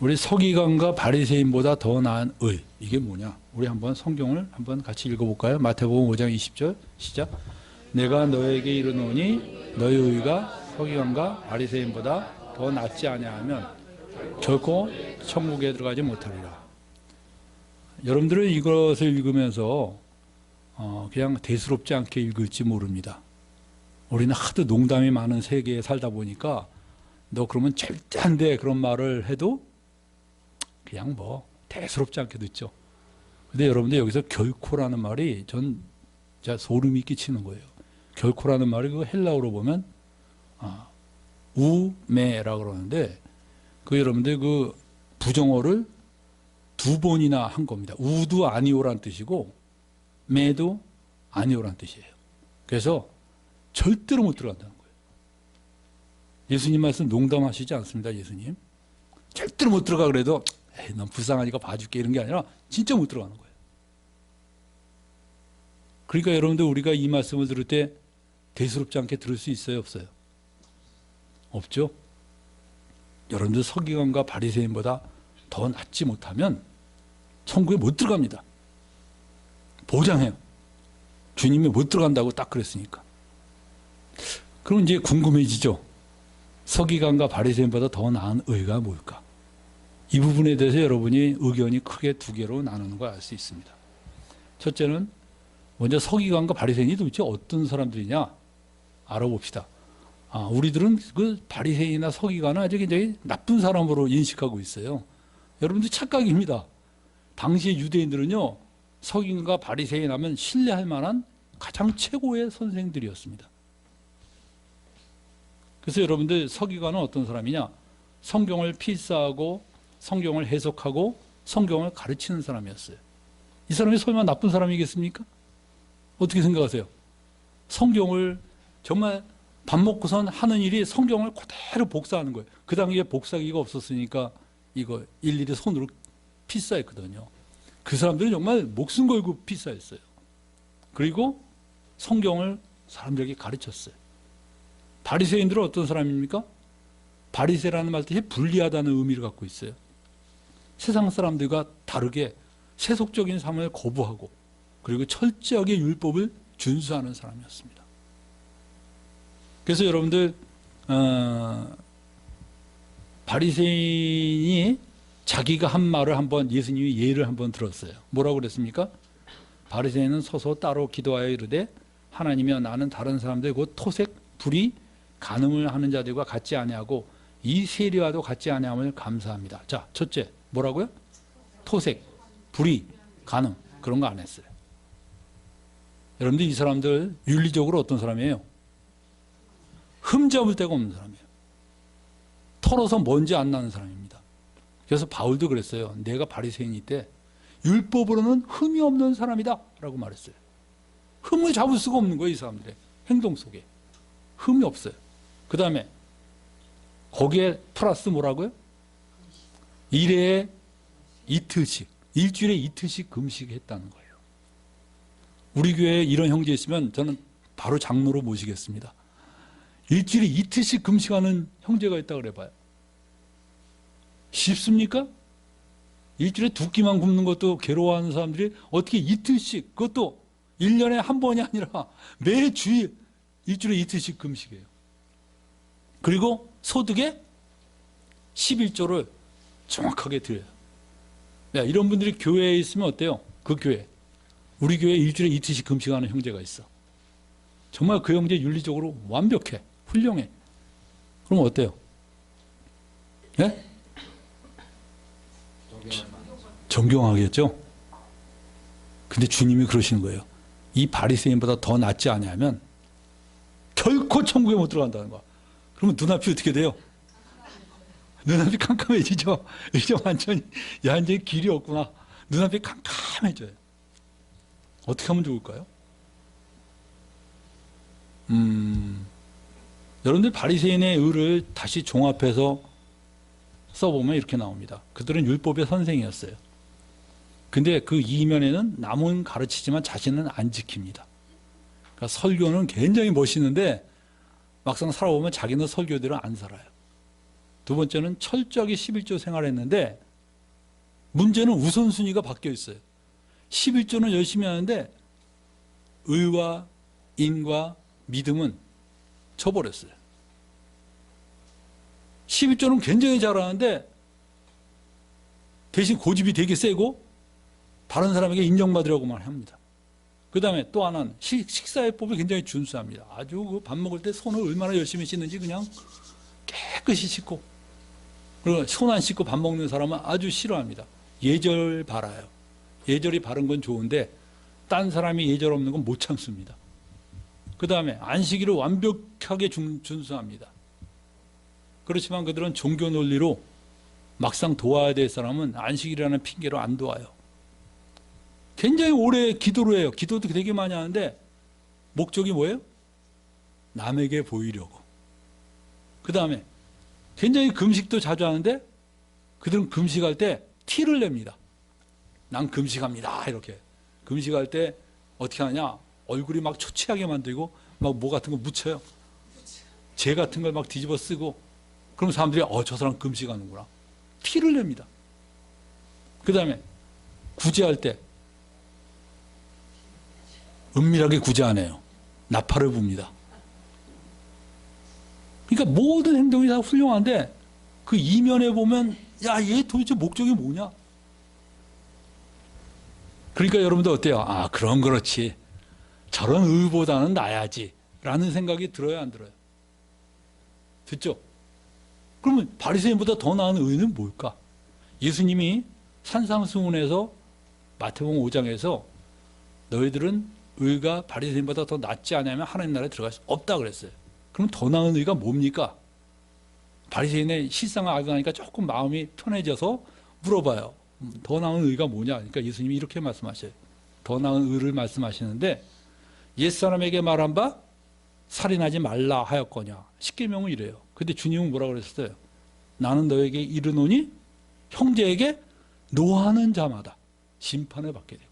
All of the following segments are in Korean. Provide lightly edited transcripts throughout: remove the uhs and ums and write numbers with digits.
우리 서기관과 바리새인보다 더 나은 의. 이게 뭐냐? 우리 한번 성경을 한번 같이 읽어볼까요? 마태복음 5장 20절 시작. 내가 너에게 이르노니 너희 의가 서기관과 바리새인보다 더 낫지 아니하면 결코 천국에 들어가지 못하리라. 여러분들은 이것을 읽으면서 그냥 대수롭지 않게 읽을지 모릅니다. 우리는 하도 농담이 많은 세계에 살다 보니까 너 그러면 절대 안 돼 그런 말을 해도 그냥 뭐 대수롭지 않게 듣죠. 근데 여러분들 여기서 결코라는 말이 전 진짜 소름이 끼치는 거예요. 결코라는 말이 그 헬라어로 보면 우메라고 그러는데 그 여러분들 그 부정어를 두 번이나 한 겁니다. 우도 아니오란 뜻이고 메도 아니오란 뜻이에요. 그래서 절대로 못 들어간다는 거예요. 예수님 말씀 농담하시지 않습니다. 예수님 절대로 못 들어가 그래도 에이, 넌 불쌍하니까 봐줄게 이런 게 아니라 진짜 못 들어가는 거예요. 그러니까 여러분들 우리가 이 말씀을 들을 때 대수롭지 않게 들을 수 있어요? 없어요? 없죠? 여러분들 서기관과 바리새인보다 더 낫지 못하면 천국에 못 들어갑니다. 보장해요. 주님이 못 들어간다고 딱 그랬으니까. 그럼 이제 궁금해지죠? 서기관과 바리새인보다 더 나은 의가 뭘까? 이 부분에 대해서 여러분이 의견이 크게 두 개로 나누는 걸 알 수 있습니다. 첫째는 먼저 서기관과 바리새인이 도대체 어떤 사람들이냐 알아봅시다. 우리들은 그 바리새인이나 서기관은 아주 굉장히 나쁜 사람으로 인식하고 있어요. 여러분들 착각입니다. 당시의 유대인들은요, 서기관과 바리새인 하면 신뢰할 만한 가장 최고의 선생들이었습니다. 그래서 여러분들 서기관은 어떤 사람이냐? 성경을 필사하고 성경을 해석하고 성경을 가르치는 사람이었어요. 이 사람이 설마 나쁜 사람이겠습니까? 어떻게 생각하세요? 성경을 정말 밥 먹고선 하는 일이 성경을 그대로 복사하는 거예요. 그 당시에 복사기가 없었으니까 이거 일일이 손으로 필사했거든요. 그 사람들은 정말 목숨 걸고 필사했어요. 그리고 성경을 사람들에게 가르쳤어요. 바리새인들은 어떤 사람입니까? 바리새라는 말 뜻이 불리하다는 의미를 갖고 있어요. 세상 사람들과 다르게 세속적인 삶을 거부하고 그리고 철저하게 율법을 준수하는 사람이었습니다. 그래서 여러분들 바리새인이 자기가 한 말을 한번 예수님이 예를 한번 들었어요. 뭐라고 그랬습니까? 바리새인은 서서 따로 기도하여 이르되 하나님이여 나는 다른 사람들 곧 토색, 불의, 간음을 하는 자들과 같지 아니하고 이 세리와도 같지 아니함을 감사합니다. 자, 첫째 뭐라고요? 토색, 불의, 간음 그런 거 안 했어요. 여러분들 이 사람들 윤리적으로 어떤 사람이에요? 흠잡을 데가 없는 사람이에요. 털어서 먼지 안 나는 사람입니다. 그래서 바울도 그랬어요. 내가 바리새인이 때 율법으로는 흠이 없는 사람이다 라고 말했어요. 흠을 잡을 수가 없는 거예요. 이 사람들의 행동 속에 흠이 없어요. 그 다음에 거기에 플러스 뭐라고요? 일에 이틀씩, 일주일에 이틀씩 금식했다는 거예요. 우리 교회에 이런 형제 있으면 저는 바로 장로로 모시겠습니다. 일주일에 이틀씩 금식하는 형제가 있다 그래봐요. 쉽습니까? 일주일에 두 끼만 굶는 것도 괴로워하는 사람들이 어떻게 이틀씩, 그것도 1년에 한 번이 아니라 매주일 일주일에 이틀씩 금식해요. 그리고 소득의 11조를 정확하게 드려요. 네, 이런 분들이 교회에 있으면 어때요? 그 교회. 우리 교회에 일주일에 이틀씩 금식하는 형제가 있어. 정말 그 형제 윤리적으로 완벽해. 훌륭해. 그럼 어때요? 네? 정경하겠죠? 근데 주님이 그러시는 거예요. 이 바리새인보다 더 낫지 않냐면 결코 천국에 못 들어간다는 거야. 그러면 눈앞이 어떻게 돼요? 눈앞이 캄캄해지죠? 이제 완전히, 야, 이제 길이 없구나. 눈앞이 캄캄해져요. 어떻게 하면 좋을까요? 여러분들 바리새인의 의를 다시 종합해서 써보면 이렇게 나옵니다. 그들은 율법의 선생이었어요. 근데 그 이면에는 남은 가르치지만 자신은 안 지킵니다. 그러니까 설교는 굉장히 멋있는데 막상 살아보면 자기는 설교대로 안 살아요. 두 번째는 철저하게 11조 생활했는데 문제는 우선순위가 바뀌어 있어요. 11조는 열심히 하는데 의와 인과 믿음은 쳐버렸어요. 11조는 굉장히 잘하는데 대신 고집이 되게 세고 다른 사람에게 인정받으려고만 합니다. 그 다음에 또 하나는 식사해법을 굉장히 준수합니다. 아주 그 밥 먹을 때 손을 얼마나 열심히 씻는지 그냥 깨끗이 씻고, 그리고 손 안 씻고 밥 먹는 사람은 아주 싫어합니다. 예절 바라요. 예절이 바른 건 좋은데 딴 사람이 예절 없는 건 못 참습니다. 그 다음에 안식일을 완벽하게 준수합니다. 그렇지만 그들은 종교 논리로 막상 도와야 될 사람은 안식일이라는 핑계로 안 도와요. 굉장히 오래 기도를 해요. 기도도 되게 많이 하는데 목적이 뭐예요? 남에게 보이려고. 그 다음에 굉장히 금식도 자주 하는데 그들은 금식할 때 티를 냅니다. 난 금식합니다. 이렇게. 금식할 때 어떻게 하냐? 얼굴이 막 초췌하게 만들고 막 뭐 같은 거 묻혀요. 재 같은 걸 막 뒤집어 쓰고, 그럼 사람들이 저 사람 금식하는구나. 티를 냅니다. 그 다음에 구제할 때 은밀하게 구제 안 해요. 나팔을 붑니다. 그러니까 모든 행동이 다 훌륭한데 그 이면에 보면 야, 얘 도대체 목적이 뭐냐? 그러니까 여러분들 어때요? 그럼 그렇지. 저런 의보다는 나야지 라는 생각이 들어요, 안 들어요? 듣죠? 그러면 바리새인보다 더 나은 의는 뭘까? 예수님이 산상수훈에서 마태복음 5장에서 너희들은 의가 바리새인보다 더 낫지 않으면 하나님 나라에 들어갈 수 없다 그랬어요. 그럼 더 나은 의가 뭡니까? 바리새인의 실상을 알고 나니까 조금 마음이 편해져서 물어봐요. 더 나은 의가 뭐냐? 그러니까 예수님이 이렇게 말씀하셔요. 더 나은 의를 말씀하시는데 옛사람에게 말한 바 살인하지 말라 하였거냐. 십계명은 이래요. 근데 주님은 뭐라 그랬어요? 나는 너에게 이르노니 형제에게 노하는 자마다 심판을 받게 되고.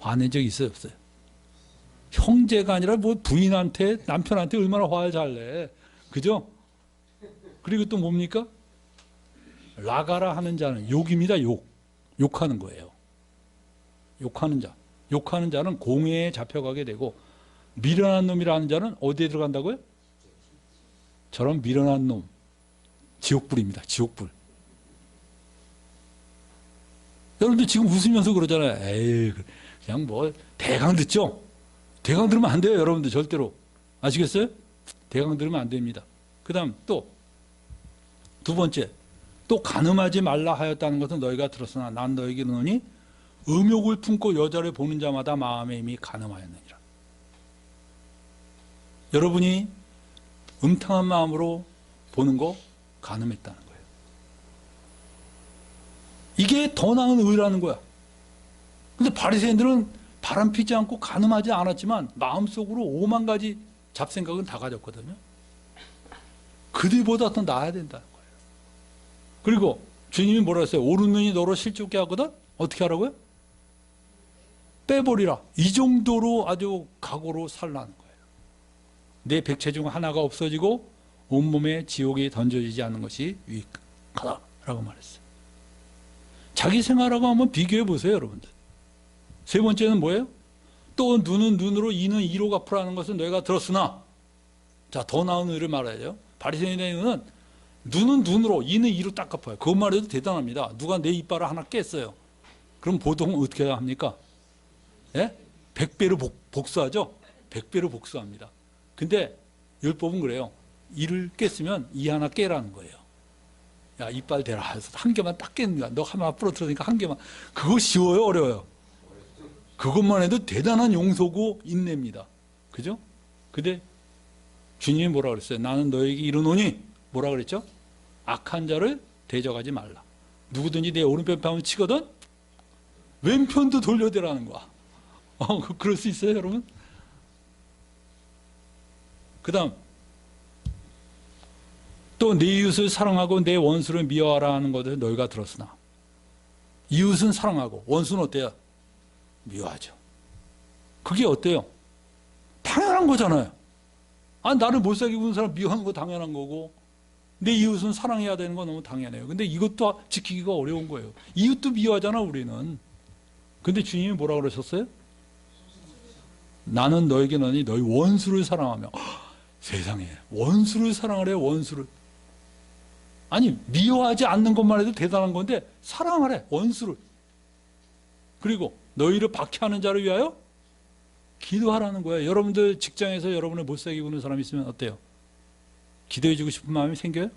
화낸 적 있어요, 없어요? 형제가 아니라 뭐 부인한테, 남편한테 얼마나 화를 잘 내. 그죠? 그리고 또 뭡니까? 라가라 하는 자는 욕입니다, 욕. 욕하는 거예요. 욕하는 자. 욕하는 자는 공회에 잡혀가게 되고, 미련한 놈이라는 자는 어디에 들어간다고요? 저런 미련한 놈. 지옥불입니다, 지옥불. 여러분들 지금 웃으면서 그러잖아요. 에이, 그냥 뭐, 대강 듣죠? 대강 들으면 안 돼요, 여러분들, 절대로. 아시겠어요? 대강 들으면 안 됩니다. 그 다음 또, 두 번째, 또 간음하지 말라 하였다는 것은 너희가 들었으나 난 너에게 이르노니 음욕을 품고 여자를 보는 자마다 마음에 이미 간음하였느니라. 여러분이 음탕한 마음으로 보는 거 간음했다는 거예요. 이게 더 나은 의라는 거야. 근데 바리새인들은 바람 피지 않고 간음하지 않았지만 마음속으로 5만 가지 잡생각은 다 가졌거든요. 그들보다 더 나아야 된다는 거예요. 그리고 주님이 뭐라 했어요? 오른 눈이 너로 실족게 하거든? 어떻게 하라고요? 빼버리라. 이 정도로 아주 각오로 살라는 거예요. 내 백체 중 하나가 없어지고 온몸에 지옥에 던져지지 않는 것이 유익하다라고 말했어요. 자기 생활하고 한번 비교해 보세요, 여러분들. 세 번째는 뭐예요? 또 눈은 눈으로 이는 이로 갚으라는 것은 너희가 들었으나, 자, 더 나은 의를 말해야죠. 바리새인의 의는 눈은 눈으로 이는 이로 딱 갚아요. 그것만 해도 대단합니다. 누가 내 이빨을 하나 깼어요. 그럼 보통 어떻게 합니까? 예? 100배로 복수하죠? 100배로 복수합니다. 근데 율법은 그래요. 이를 깼으면 이 하나 깨라는 거예요. 야, 이빨 대라 해서 한 개만 딱 깨는 거야. 너 하나 부러뜨리니까 한 개만. 그거 쉬워요, 어려워요? 그것만 해도 대단한 용서고 인내입니다. 그죠? 근데 주님이 뭐라 그랬어요? 나는 너에게 이르노니 뭐라 그랬죠? 악한 자를 대적하지 말라. 누구든지 내 오른편 뺨을 치거든 왼편도 돌려대라는 거야. 그럴 수 있어요, 여러분? 그 다음 또 내 이웃을 사랑하고 내 원수를 미워하라 하는 것을 너희가 들었으나, 이웃은 사랑하고 원수는 어때요? 미워하죠. 그게 어때요? 당연한 거잖아요. 나를 못 사귀고 있는 사람 미워하는 거 당연한 거고, 내 이웃은 사랑해야 되는 건 너무 당연해요. 근데 이것도 지키기가 어려운 거예요. 이웃도 미워하잖아, 우리는. 근데 주님이 뭐라 그러셨어요? 나는 너에게 너니 너희 원수를 사랑하며. 세상에, 원수를 사랑하래요, 원수를. 아니, 미워하지 않는 것만 해도 대단한 건데 사랑하래, 원수를. 그리고 너희를 박해하는 자를 위하여 기도하라는 거예요. 여러분들 직장에서 여러분을 못 살게 구는 사람이 있으면 어때요? 기도해주고 싶은 마음이 생겨요?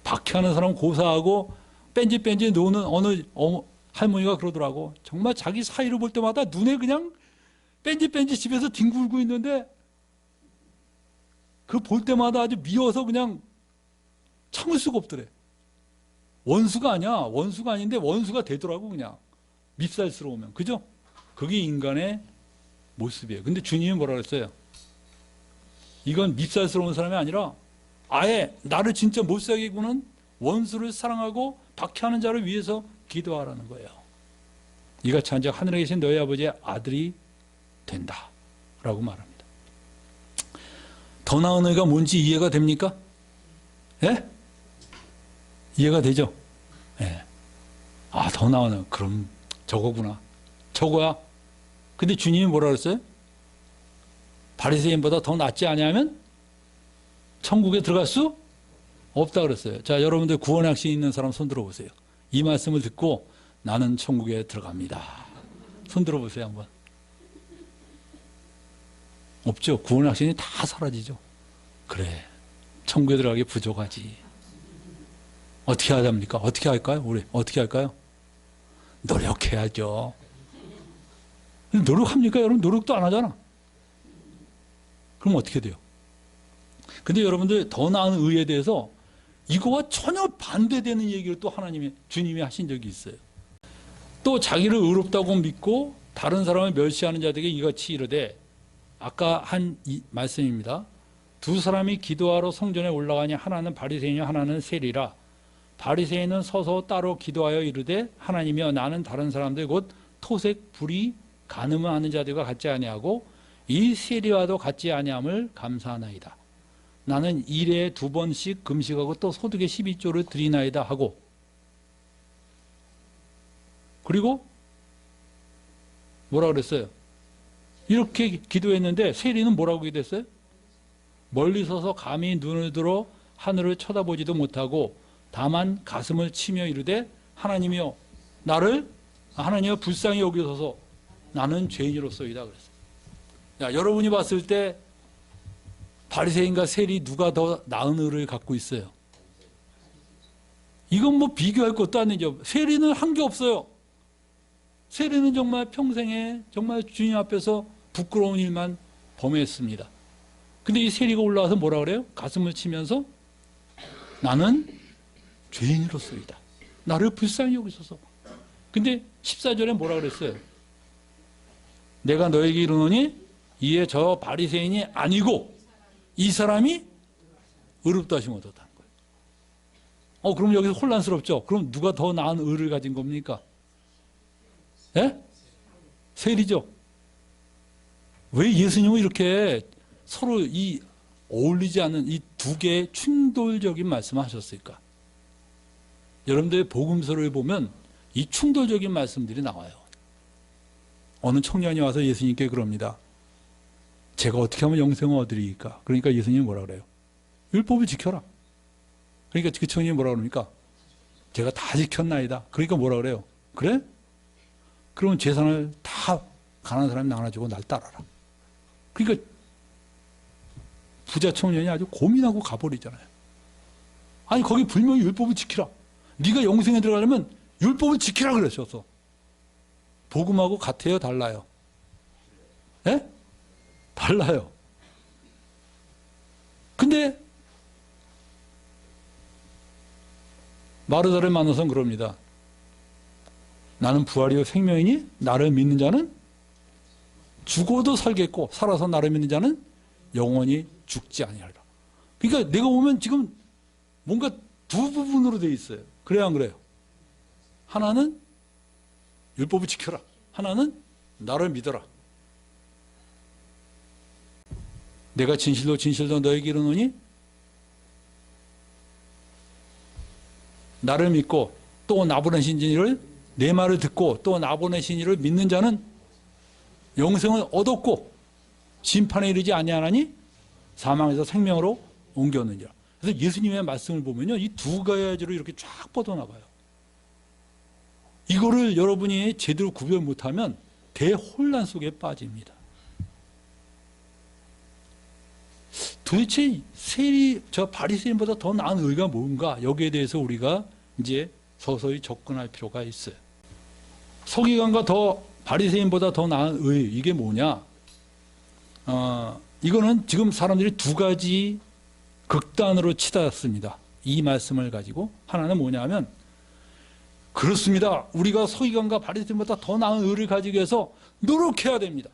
박해하는 사람 고사하고 뺀지뺀지 노는 어느 할머니가 그러더라고. 정말 자기 사이를 볼 때마다 눈에 그냥 뺀지 집에서 뒹굴고 있는데 그 볼 때마다 아주 미워서 그냥 참을 수가 없더래. 원수가 아니야. 원수가 아닌데 원수가 되더라고, 그냥. 밉살스러우면. 그죠? 그게 인간의 모습이에요. 근데 주님이 뭐라 그랬어요? 이건 밉살스러운 사람이 아니라 아예 나를 진짜 못 살게 구는 원수를 사랑하고 박해하는 자를 위해서 기도하라는 거예요. 이같이 한즉 하늘에 계신 너희 아버지의 아들이 된다 라고 말합니다. 더 나은 의가 뭔지 이해가 됩니까? 예? 이해가 되죠? 예. 아, 더 나은 의. 그럼 저거구나. 저거야. 근데 주님이 뭐라 그랬어요? 바리새인보다 더 낫지 않냐면 천국에 들어갈 수 없다 그랬어요. 자, 여러분들 구원의 확신이 있는 사람 손 들어보세요. 이 말씀을 듣고 나는 천국에 들어갑니다. 손 들어보세요, 한번. 없죠. 구원의 확신이 다 사라지죠. 그래, 천국에 들어가기 부족하지. 어떻게 하자입니까? 어떻게 할까요? 우리 어떻게 할까요? 노력해야죠. 노력합니까? 여러분 노력도 안 하잖아. 그럼 어떻게 돼요? 근데 여러분들 더 나은 의에 대해서 이거와 전혀 반대되는 얘기를 또 하나님이, 주님이 하신 적이 있어요. 또 자기를 의롭다고 믿고 다른 사람을 멸시하는 자들에게 이같이 이르되, 아까 한 이 말씀입니다. 두 사람이 기도하러 성전에 올라가니 하나는 바리새인이요 하나는 세리라. 바리새인은 서서 따로 기도하여 이르되, 하나님이여 나는 다른 사람들 곧 토색 불이 간음을 하는 자들과 같지 아니하고 이 세리와도 같지 아니함을 감사하나이다. 나는 일에 2번씩 금식하고 또 소득의 12조를 드리나이다 하고, 그리고 뭐라 그랬어요? 이렇게 기도했는데 세리는 뭐라고 기도했어요? 멀리 서서 감히 눈을 들어 하늘을 쳐다보지도 못하고 다만 가슴을 치며 이르되, 하나님이여 나를, 하나님이여 불쌍히 여기소서 나는 죄인으로서이다 그랬어요. 야, 여러분이 봤을 때 바리새인과 세리 누가 더 나은 의를 갖고 있어요? 이건 뭐 비교할 것도 아니죠. 세리는 한 게 없어요. 세리는 정말 평생에 정말 주님 앞에서 부끄러운 일만 범했습니다. 근데 이 세리가 올라와서 뭐라 그래요? 가슴을 치면서 나는 죄인으로서이다. 나를 불쌍히 여기소서. 근데 14절에 뭐라 그랬어요? 내가 너에게 이르노니 이에 저 바리새인이 아니고 이 사람이 의롭다 하심을 얻었다는 거예요. 그럼 여기서 혼란스럽죠? 그럼 누가 더 나은 의를 가진 겁니까? 예? 세리죠. 왜 예수님은 이렇게 서로 이 어울리지 않는 이 두 개의 충돌적인 말씀을 하셨을까? 여러분들 복음서를 보면 이 충돌적인 말씀들이 나와요. 어느 청년이 와서 예수님께 그럽니다. 제가 어떻게 하면 영생을 얻으리까? 그러니까 예수님이 뭐라 그래요? 율법을 지켜라. 그러니까 그 청년이 뭐라 그럽니까? 제가 다 지켰나이다. 그러니까 뭐라 그래요? 그래? 그러면 재산을 다 가난한 사람이 나눠주고 날 따라라. 그러니까 부자 청년이 아주 고민하고 가버리잖아요. 아니 거기 분명히 율법을 지키라. 네가 영생에 들어가려면 율법을 지키라 그러셔서. 복음하고 같아요, 달라요? 예? 달라요. 근데 마르다를 만나서는 그럽니다. 나는 부활이요 생명이니 나를 믿는 자는 죽어도 살겠고 살아서 나를 믿는 자는 영원히 죽지 아니하리라. 그러니까 내가 보면 지금 뭔가 두 부분으로 되어 있어요. 그래요, 안 그래요? 하나는 율법을 지켜라. 하나는 나를 믿어라. 내가 진실로 진실로 너에게 이르노니 나를 믿고 또 나보내신 이를 내 말을 듣고 또 나보내신 이를 믿는 자는 영생을 얻었고 심판에 이르지 아니하나니 사망에서 생명으로 옮겼느니라. 그래서 예수님의 말씀을 보면요, 이 두 가지로 이렇게 쫙 뻗어나가요. 이거를 여러분이 제대로 구별 못하면 대혼란 속에 빠집니다. 도대체 저 바리새인보다 더 나은 의가 뭔가, 여기에 대해서 우리가 이제 서서히 접근할 필요가 있어요. 서기관과 바리새인보다 더 나은 의, 이게 뭐냐? 이거는 지금 사람들이 두 가지 극단으로 치닫습니다. 이 말씀을 가지고. 하나는 뭐냐면, 그렇습니다. 우리가 서기관과 바리새인보다 더 나은 의를 가지기 위해서 노력해야 됩니다.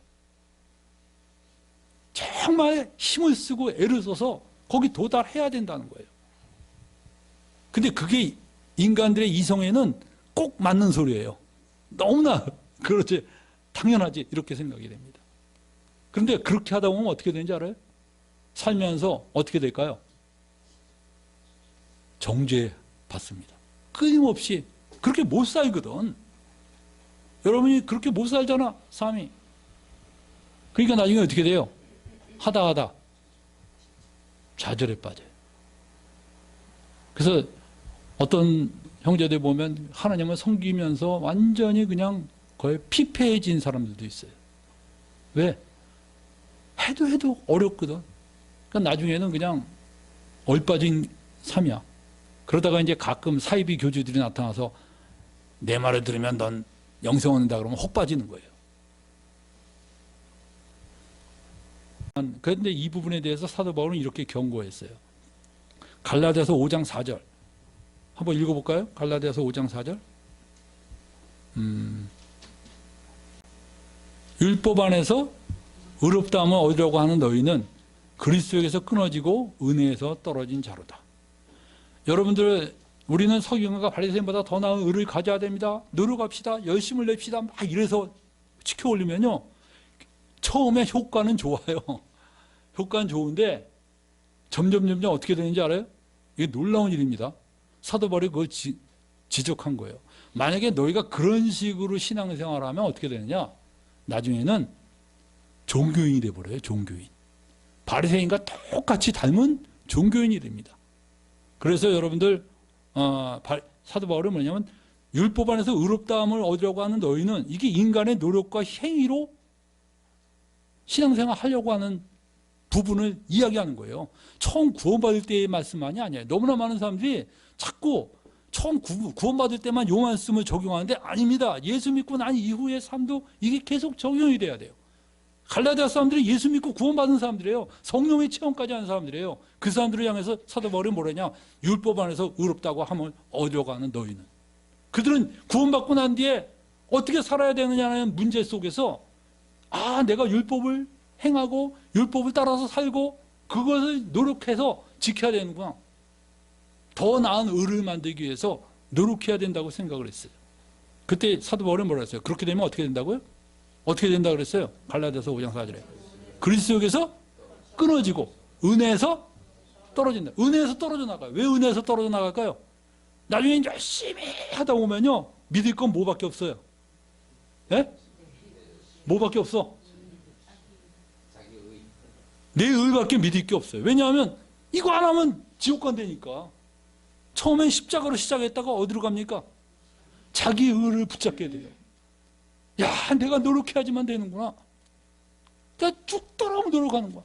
정말 힘을 쓰고 애를 써서 거기 도달해야 된다는 거예요. 근데 그게 인간들의 이성에는 꼭 맞는 소리예요. 너무나 그렇지, 당연하지, 이렇게 생각이 됩니다. 그런데 그렇게 하다 보면 어떻게 되는지 알아요? 살면서 어떻게 될까요? 정죄 받습니다. 끊임없이. 그렇게 못 살거든. 여러분이 그렇게 못 살잖아, 삶이. 그러니까 나중에 어떻게 돼요? 하다 좌절에 빠져요. 그래서 어떤 형제들 보면 하나님을 섬기면서 완전히 그냥 거의 피폐해진 사람들도 있어요. 왜? 해도 어렵거든. 그러니까 나중에는 그냥 얼빠진 삶이야. 그러다가 이제 가끔 사이비 교주들이 나타나서 내 말을 들으면 넌 영생 얻는다 그러면 혹 빠지는 거예요. 그런데 이 부분에 대해서 사도 바울은 이렇게 경고했어요. 갈라디아서 5장 4절 한번 읽어볼까요? 갈라디아서 5장 4절. 율법 안에서 의롭다함을 얻으려고 하는 너희는 그리스도에게서 끊어지고 은혜에서 떨어진 자로다. 여러분들, 우리는 서기관과 바리새인보다 더 나은 의를 가져야 됩니다. 노력합시다. 열심을 냅시다. 막 이래서 지켜 올리면요, 처음에 효과는 좋아요. 효과는 좋은데 점점 어떻게 되는지 알아요? 이게 놀라운 일입니다. 사도 바울이 그걸 지적한 거예요. 만약에 너희가 그런 식으로 신앙생활을 하면 어떻게 되느냐? 나중에는 종교인이 돼버려요. 종교인. 바리새인과 똑같이 닮은 종교인이 됩니다. 그래서 여러분들, 사도 바울은 뭐냐면, 율법 안에서 의롭다함을 얻으려고 하는 너희는, 이게 인간의 노력과 행위로 신앙생활 하려고 하는 부분을 이야기하는 거예요. 처음 구원받을 때의 말씀만이 아니에요. 너무나 많은 사람들이 자꾸 처음 구원받을 때만 요 말씀을 적용하는데, 아닙니다. 예수 믿고 난 이후의 삶도 이게 계속 적용이 돼야 돼요. 갈라디아 사람들이 예수 믿고 구원받은 사람들이에요. 성령의 체험까지 하는 사람들이에요. 그 사람들을 향해서 사도 바울이 뭐라냐? 율법 안에서 의롭다고 함을 얻으려고 하는 너희는. 그들은 구원받고 난 뒤에 어떻게 살아야 되느냐는 문제 속에서, 내가 율법을 행하고 율법을 따라서 살고 그것을 노력해서 지켜야 되는구나. 더 나은 의를 만들기 위해서 노력해야 된다고 생각을 했어요. 그때 사도 바울이 뭐라 했어요? 그렇게 되면 어떻게 된다고요? 어떻게 된다고 그랬어요? 갈라디아서 5장 4절에. 그리스도에게서 끊어지고 은혜에서 떨어진다. 은혜에서 떨어져 나가요. 왜 은혜에서 떨어져 나갈까요? 나중에 열심히 하다 보면요, 믿을 건 뭐밖에 없어요? 예? 뭐밖에 없어? 내 의밖에 믿을 게 없어요. 왜냐하면 이거 안 하면 지옥 간다니까. 처음엔 십자가로 시작했다가 어디로 갑니까? 자기 의를 붙잡게 돼요. 야, 내가 노력해야지만 되는구나. 그러니까 죽도록 노력하는 거야.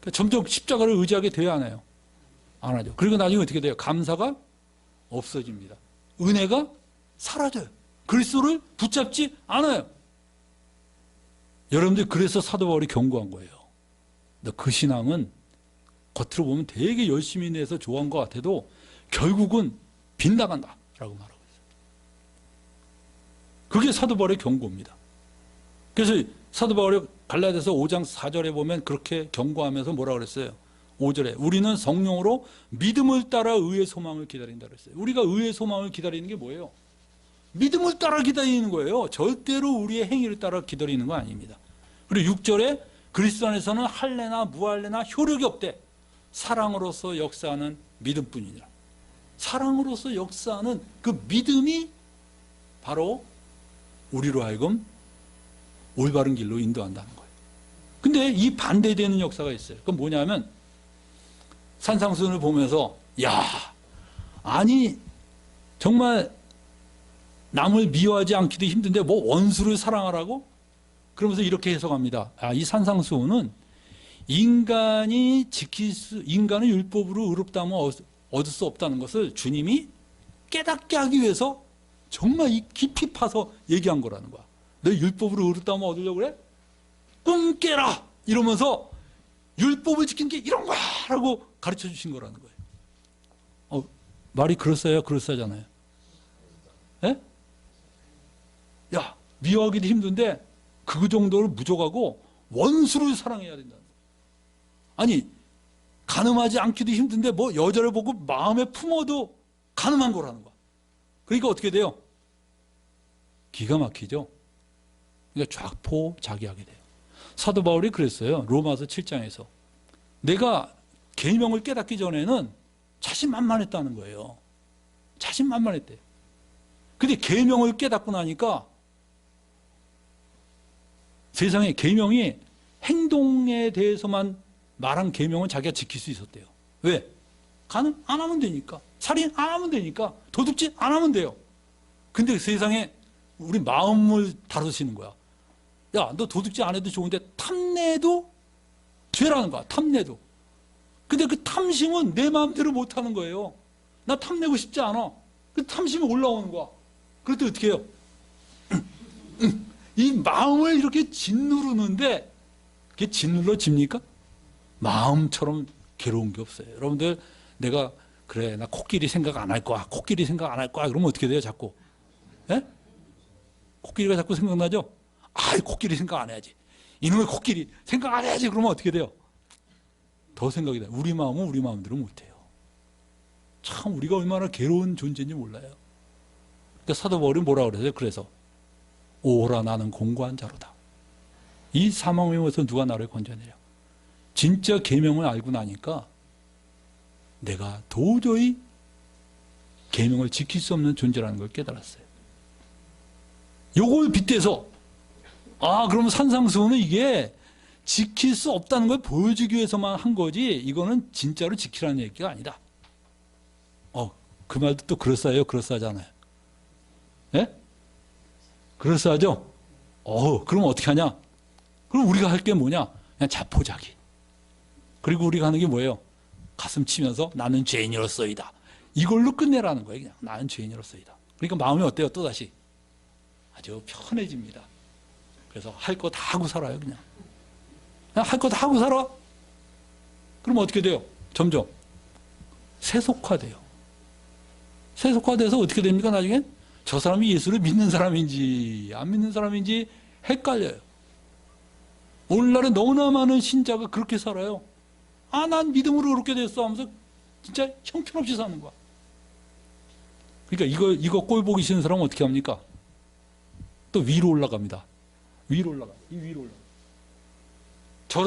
그러니까 점점 십자가를 의지하게 돼야 하나요? 안 하죠. 그리고 나중에 어떻게 돼요? 감사가 없어집니다. 은혜가 사라져요. 그리스도를 붙잡지 않아요. 여러분들, 그래서 사도 바울이 경고한 거예요. 그 신앙은 겉으로 보면 되게 열심히 내서 좋아한 것 같아도 결국은 빗나간다 라고 말하고 있어요. 그게 사도 바울의 경고입니다. 그래서 사도 바울이 갈라디아서 5장 4절에 보면 그렇게 경고하면서 뭐라고 그랬어요? 5절에 우리는 성령으로 믿음을 따라 의의 소망을 기다린다 그랬어요. 우리가 의의 소망을 기다리는 게 뭐예요? 믿음을 따라 기다리는 거예요. 절대로 우리의 행위를 따라 기다리는 거 아닙니다. 그리고 6절에 그리스도 안에서는 할례나 무할례나 효력이 없대. 사랑으로서 역사하는 믿음뿐이니라. 사랑으로서 역사하는 그 믿음이 바로 우리로 하여금 올바른 길로 인도한다는 거예요. 근데 이 반대되는 역사가 있어요. 그건 뭐냐면 산상수훈을 보면서 야, 아니 정말 남을 미워하지 않기도 힘든데 뭐 원수를 사랑하라고? 그러면서 이렇게 해석합니다. 이 산상수훈은 인간의 율법으로 의롭다함을 얻을 수 없다는 것을 주님이 깨닫게 하기 위해서 정말 이 깊이 파서 얘기한 거라는 거야. 너 율법으로 의롭다함을 얻으려고 그래? 꿈 깨라! 이러면서 율법을 지키는 게 이런 거야! 라고 가르쳐 주신 거라는 거예요. 말이 그럴싸해요? 그럴싸하잖아요. 예? 야, 미워하기도 힘든데 그 정도를 부족하고 원수를 사랑해야 된다. 아니, 가늠하지 않기도 힘든데 뭐 여자를 보고 마음에 품어도 가늠한 거라는 거야. 그러니까 어떻게 돼요? 기가 막히죠? 그러니까 좌포자기하게 돼요. 사도 바울이 그랬어요. 로마서 7장에서. 내가 계명을 깨닫기 전에는 자신만만했다는 거예요. 자신만만했대요. 근데 계명을 깨닫고 나니까 세상에 계명이 행동에 대해서만 말한 계명은 자기가 지킬 수 있었대요. 왜? 가늠 안 하면 되니까. 살인 안 하면 되니까. 도둑질 안 하면 돼요. 근데 세상에 우리 마음을 다루시는 거야. 야, 너 도둑질 안 해도 좋은데 탐내도 죄라는 거야. 탐내도. 근데 그 탐심은 내 마음대로 못 하는 거예요. 나 탐내고 싶지 않아. 그 탐심이 올라오는 거야. 그럴 때 어떻게 해요? 이 마음을 이렇게 짓누르는데 그게 짓눌러집니까? 마음처럼 괴로운 게 없어요. 여러분들 내가 그래 나 코끼리 생각 안 할 거야. 코끼리 생각 안 할 거야. 그러면 어떻게 돼요? 자꾸. 예? 코끼리가 자꾸 생각나죠? 코끼리 생각 안 해야지. 이놈의 코끼리 생각 안 해야지. 그러면 어떻게 돼요? 더 생각이 나요. 우리 마음은 우리 마음대로 못해요. 참 우리가 얼마나 괴로운 존재인지 몰라요. 그러니까 사도 바울이 뭐라 그러세요? 그래서 오호라 나는 공고한 자로다. 이 사망의 몸에서 누가 나를 건져내려. 진짜 계명을 알고 나니까 내가 도저히 계명을 지킬 수 없는 존재라는 걸 깨달았어요. 요걸 빗대서 그러면 산상수훈은 이게 지킬 수 없다는 걸 보여주기 위해서만 한 거지 이거는 진짜로 지키라는 얘기가 아니다. 그 말도 또 그럴싸해요. 그럴싸하잖아요. 예? 그럴싸하죠? 그럼 어떻게 하냐? 그럼 우리가 할 게 뭐냐? 그냥 자포자기. 그리고 우리가 하는 게 뭐예요? 가슴 치면서 나는 죄인으로서이다. 이걸로 끝내라는 거예요. 그냥 나는 죄인으로서이다. 그러니까 마음이 어때요? 또다시 아주 편해집니다. 그래서 할 거 다 하고 살아요. 그냥 할 거 다 하고 살아. 그럼 어떻게 돼요? 점점 세속화돼요. 세속화돼서 어떻게 됩니까? 나중에 저 사람이 예수를 믿는 사람인지 안 믿는 사람인지 헷갈려요. 오늘날에 너무나 많은 신자가 그렇게 살아요. 난 믿음으로 그렇게 됐어 하면서 진짜 형편없이 사는 거야. 그러니까 이거 꼴 보기 싫은 사람은 어떻게 합니까? 또 위로 올라갑니다. 위로 올라가. 이 위로 올라가.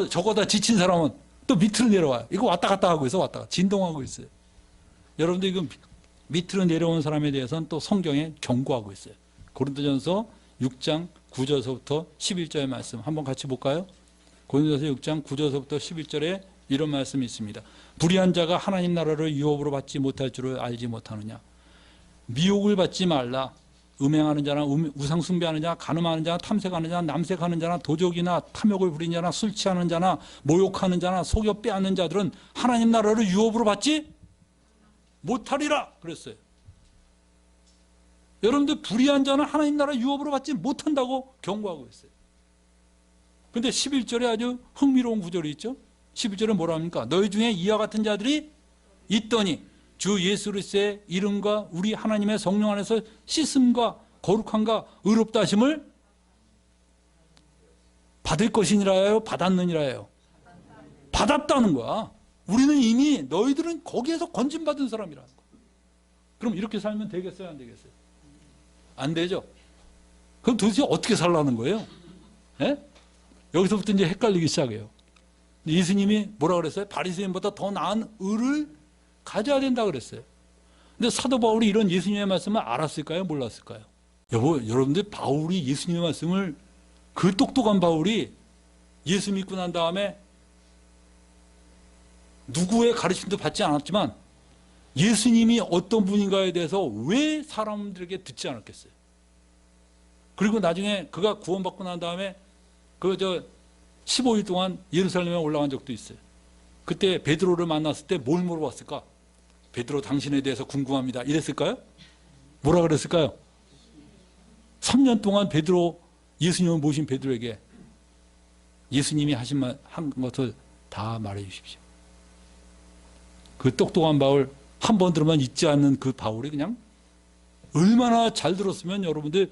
저거다 지친 사람은 또 밑으로 내려와요. 이거 왔다 갔다 하고 있어. 왔다 갔다. 진동하고 있어요. 여러분들 이거 밑으로 내려온 사람에 대해서는 또 성경에 경고하고 있어요. 고린도전서 6장 9절서부터 11절의 말씀 한번 같이 볼까요? 고린도전서 6장 9절서부터 11절에 이런 말씀이 있습니다. 불의한 자가 하나님 나라를 유업으로 받지 못할 줄을 알지 못하느냐. 미혹을 받지 말라. 음행하는 자나 우상 숭배하는 자나 간음하는 자나 탐색하는 자나 남색하는 자나 도적이나 탐욕을 부리는 자나 술 취하는 자나 모욕하는 자나 속여 빼앗는 자들은 하나님 나라를 유업으로 받지 못하리라 그랬어요. 여러분들 불의한 자는 하나님 나라 유업으로 받지 못한다고 경고하고 있어요. 근데 11절에 아주 흥미로운 구절이 있죠. 11절에 뭐라 합니까? 너희 중에 이와 같은 자들이 있더니 주 예수 그리스도의 이름과 우리 하나님의 성령 안에서 씻음과 거룩함과 의롭다 하심을 받을 것이니라요? 받았느니라요? 받았다는 거야. 우리는 이미 너희들은 거기에서 건진받은 사람이라는 거야. 그럼 이렇게 살면 되겠어요? 안 되겠어요? 안 되죠? 그럼 도대체 어떻게 살라는 거예요? 예? 여기서부터 이제 헷갈리기 시작해요. 예수님이 뭐라 그랬어요? 바리새인보다 더 나은 의를 가져야 된다 그랬어요. 근데 사도 바울이 이런 예수님의 말씀을 알았을까요? 몰랐을까요? 여러분들 바울이 예수님의 말씀을, 그 똑똑한 바울이 예수 믿고 난 다음에 누구의 가르침도 받지 않았지만 예수님이 어떤 분인가에 대해서 왜 사람들에게 듣지 않았겠어요? 그리고 나중에 그가 구원받고 난 다음에 15일 동안 예루살렘에 올라간 적도 있어요. 그때 베드로를 만났을 때 뭘 물어봤을까? 베드로, 당신에 대해서 궁금합니다. 이랬을까요? 뭐라 그랬을까요? 3년 동안 예수님을 모신 베드로에게 예수님이 한 것을 다 말해 주십시오. 그 똑똑한 바울, 한 번 들으면 잊지 않는 그 바울이 그냥 얼마나 잘 들었으면 여러분들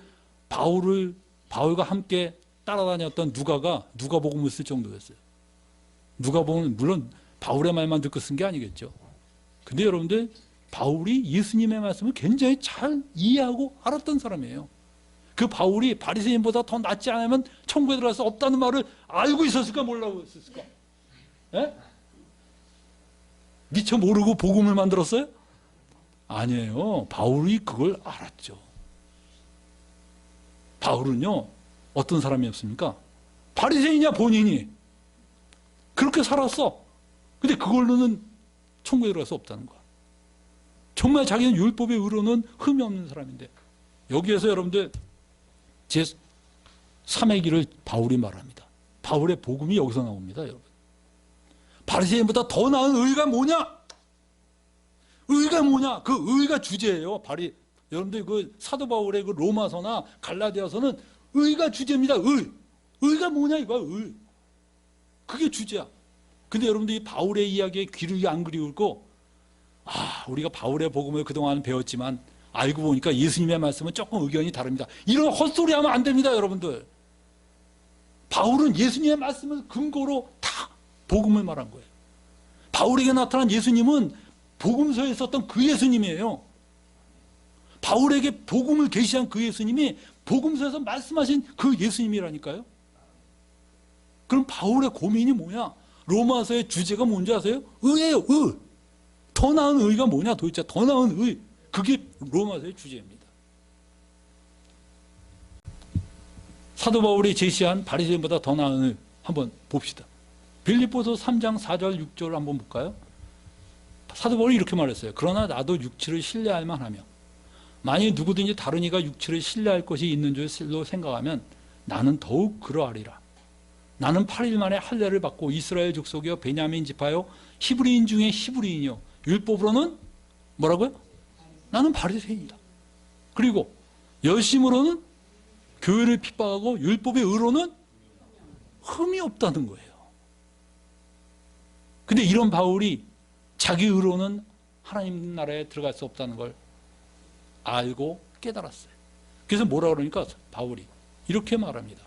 바울과 함께 따라다녔던 누가복음을 쓸 정도였어요. 누가복음은 물론 바울의 말만 듣고 쓴 게 아니겠죠. 근데 여러분들 바울이 예수님의 말씀을 굉장히 잘 이해하고 알았던 사람이에요. 그 바울이 바리새인보다 더 낫지 않으면 천국에 들어갈 수 없다는 말을 알고 있었을까 몰라고 있었을까? 예? 미처 모르고 복음을 만들었어요? 아니에요. 바울이 그걸 알았죠. 바울은요, 어떤 사람이었습니까? 바리새인이야 본인이. 그렇게 살았어. 근데 그걸로는 천국에 들어갈 수 없다는 거야. 정말 자기는 율법의 의로는 흠이 없는 사람인데, 여기에서 여러분들 제 3의 길을 바울이 말합니다. 바울의 복음이 여기서 나옵니다, 여러분. 바리새인보다 더 나은 의가 뭐냐? 의가 뭐냐? 그 의가 주제예요. 여러분들 그 사도 바울의 그 로마서나 갈라디아서는 의가 주제입니다. 의가 뭐냐 이거야. 그게 주제야. 근데 여러분들 이 바울의 이야기에 귀를 안 기울이고, 우리가 바울의 복음을 그동안 배웠지만 알고 보니까 예수님의 말씀은 조금 의견이 다릅니다. 이런 헛소리 하면 안 됩니다, 여러분들. 바울은 예수님의 말씀을 근거로 다 복음을 말한 거예요. 바울에게 나타난 예수님은 복음서에 있었던 그 예수님이에요. 바울에게 복음을 계시한 그 예수님이 복음서에서 말씀하신 그 예수님이라니까요. 그럼 바울의 고민이 뭐냐? 로마서의 주제가 뭔지 아세요? 의예요. 더 나은 의가 뭐냐 도대체? 더 나은 의. 그게 로마서의 주제입니다. 사도 바울이 제시한 바리새인보다 더 나은 의 한번 봅시다. 빌립보서 3장 4절 6절 한번 볼까요? 사도 바울이 이렇게 말했어요. 그러나 나도 육체를 신뢰할 만하며 만일 누구든지 다른 이가 육체를 신뢰할 것이 있는 줄로 생각하면 나는 더욱 그러하리라. 나는 8일 만에 할례를 받고 이스라엘 족속이요 베냐민 지파요 히브리인 중에 히브리인이요 율법으로는 뭐라고요? 나는 바리새인이다. 그리고 열심으로는 교회를 핍박하고 율법의 의로는 흠이 없다는 거예요. 근데 이런 바울이 자기 의로는 하나님 나라에 들어갈 수 없다는 걸 알고 깨달았어요. 그래서 뭐라 그러니까 바울이 이렇게 말합니다.